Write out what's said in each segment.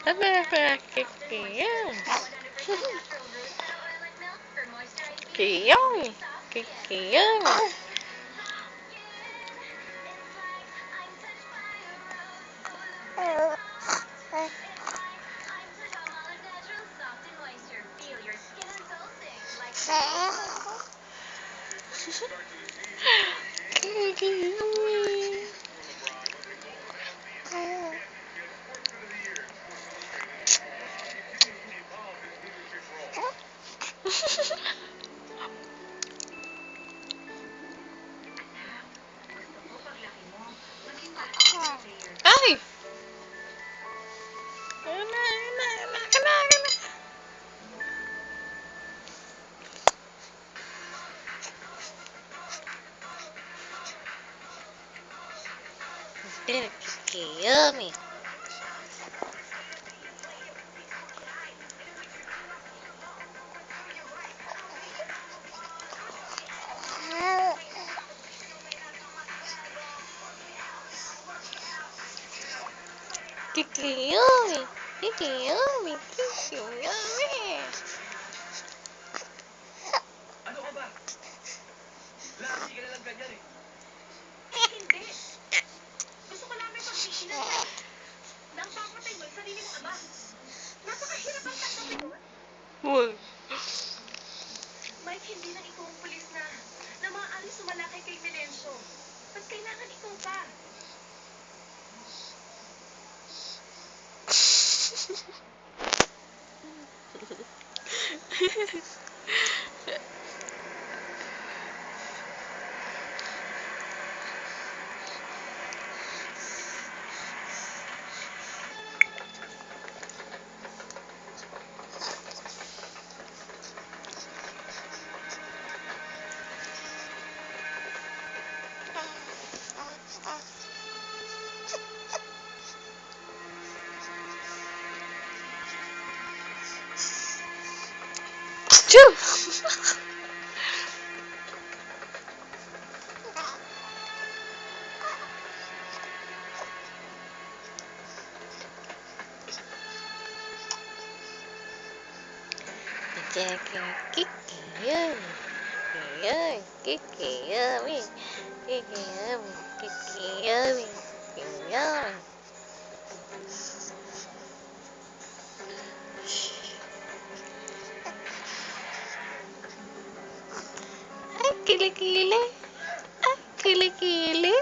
Kikiyong. Kikiyong. Kikiyong. Ay! Yummy. Kikiyumi. Kikiyumi. Kikiyumi. Ano ka ba? Lagi ka nalang ganyan eh. Hindi. Gusto ko namin pagsikilan ka. Nang papatay mo yung sarili mong ama. Napakahirap ang tanggapin mo. Wag. Mike, hindi lang ikaw ang pulis na maaaring sumalakay kay Melencio. Mas kailangan ikaw pa. Choo! Kikiyumi. Kikiyumi. Kikiyumi. Kikiyumi. Kikiyumi. Ay, kilikili. Ay, kilikili.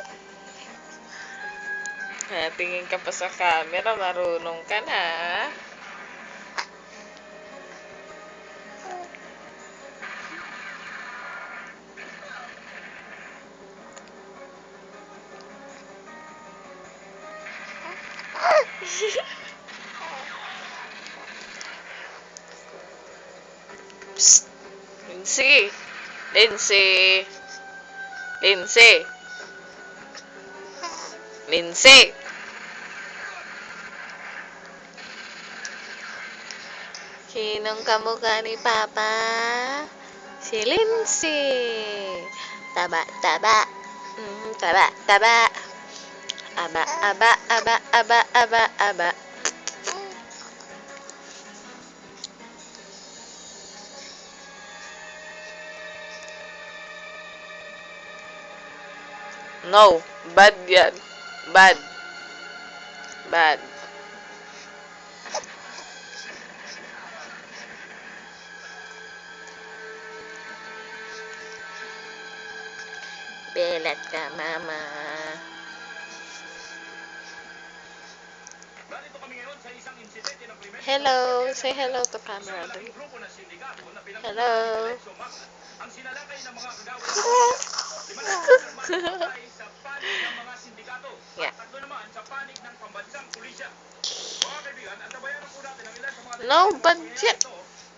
Tingin ka pa sa camera, marunong ka na. Psst! Lindsay! Lindsay! Lindsay! Lindsay! Sinong kamukha ni Papa? Si Lindsay! Taba, taba! Taba, taba! Aba, aba, aba, aba, aba, aba. No, bad yan. Bad. Bad. Belat ka, mama. Narito kami ngayon sa isang insidente ng krimen. Hello. Say hello to camera. Sa malaking grupo ng sindikato na Hello. pinag-uusapan ni Melencio Magna ang sinalakay ng mga kagawad ng pulisya. 5 na patay sa panig ng mga sindikato Yeah. at 3 naman sa panig ng pambansang pulisya. Mga kaibigan, antabayan po natin ang ilan sa mga No, detalye ng bad pangyayari yan. ito.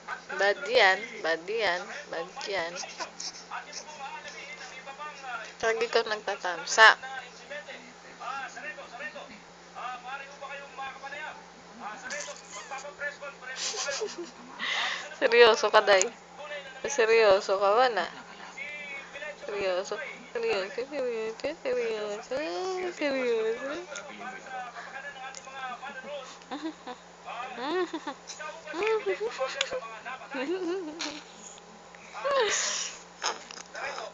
At narito Bad na po yan. si Bad yan. Bad yan. At ito po maaalamihin ang iba pang Lagi ka nagtatamsa. na insidente. Sarento. Maaari po ba kayong makapanayam? Sarento, magpapapress conference po ba kayo? Seryoso ka, day. Seryoso ka ba na? Seryoso. Seryoso. Seryoso. Seryoso. Seryoso. Para sa kapakanan ng ating mga manunod. Ikaw ba nakikinig mabagal sa mga napatay? Sarento,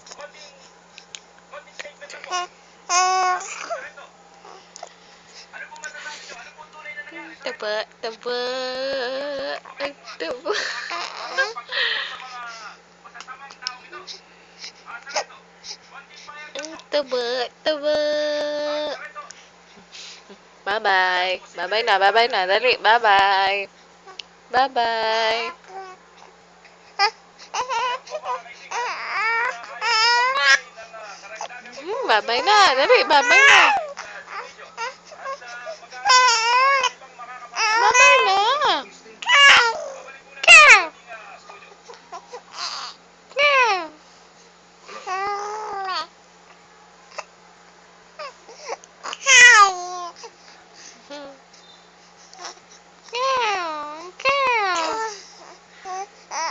konting statement lang po. Sarento, ano po masasabi nyo? Ano po tunay na nangyari? Taba, taba, taba. Parang pagtungkol sa mga masasamang taong ito. Sarento, konting payag lang po. Taba, taba. Sarento, Bye-bye. Bye-bye na, bye-bye na. Dali, bye-bye. Bye-bye. Bye-bye na. Dali, bye-bye na. Bye-bye na.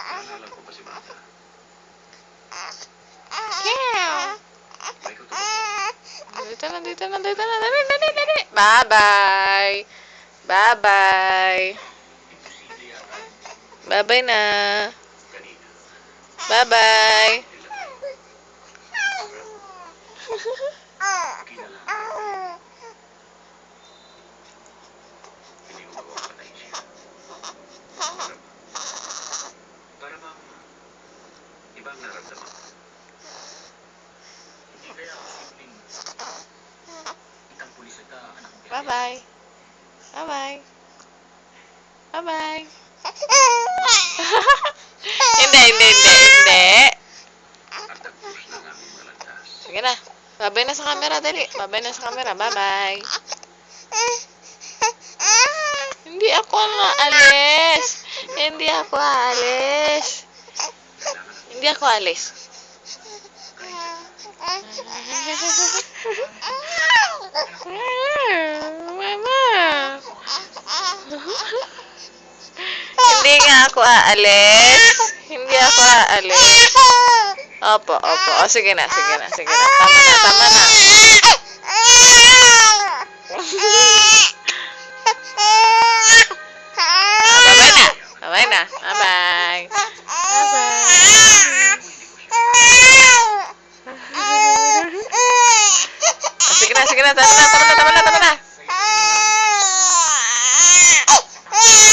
Naalala ko pa si Martha. Dito na. Dali, dali. Bye-bye. Bye-bye. Imposible yata. Bye-bye na. Kanina. Bye-bye. Kailangan. Hindi ko magawa patayin siya. Para bang ibang naramdaman ko. Hindi kaya posibleng itang pulis at anak mo. Bye-bye. Bye-bye. Bye-bye. Hindi. At nag-push ng aming malandas. Sige na. Bye-bye na sa camera, dali. Bye-bye na sa camera. Bye-bye. Hindi ako aalis. Hindi ako aalis. Hindi ako aalis. Mama. Hindi nga ako aalis. Hindi ako aalis. Opo. O, sige na. Tama na. Bye-bye na. Bye-bye. Sige na. Tama na.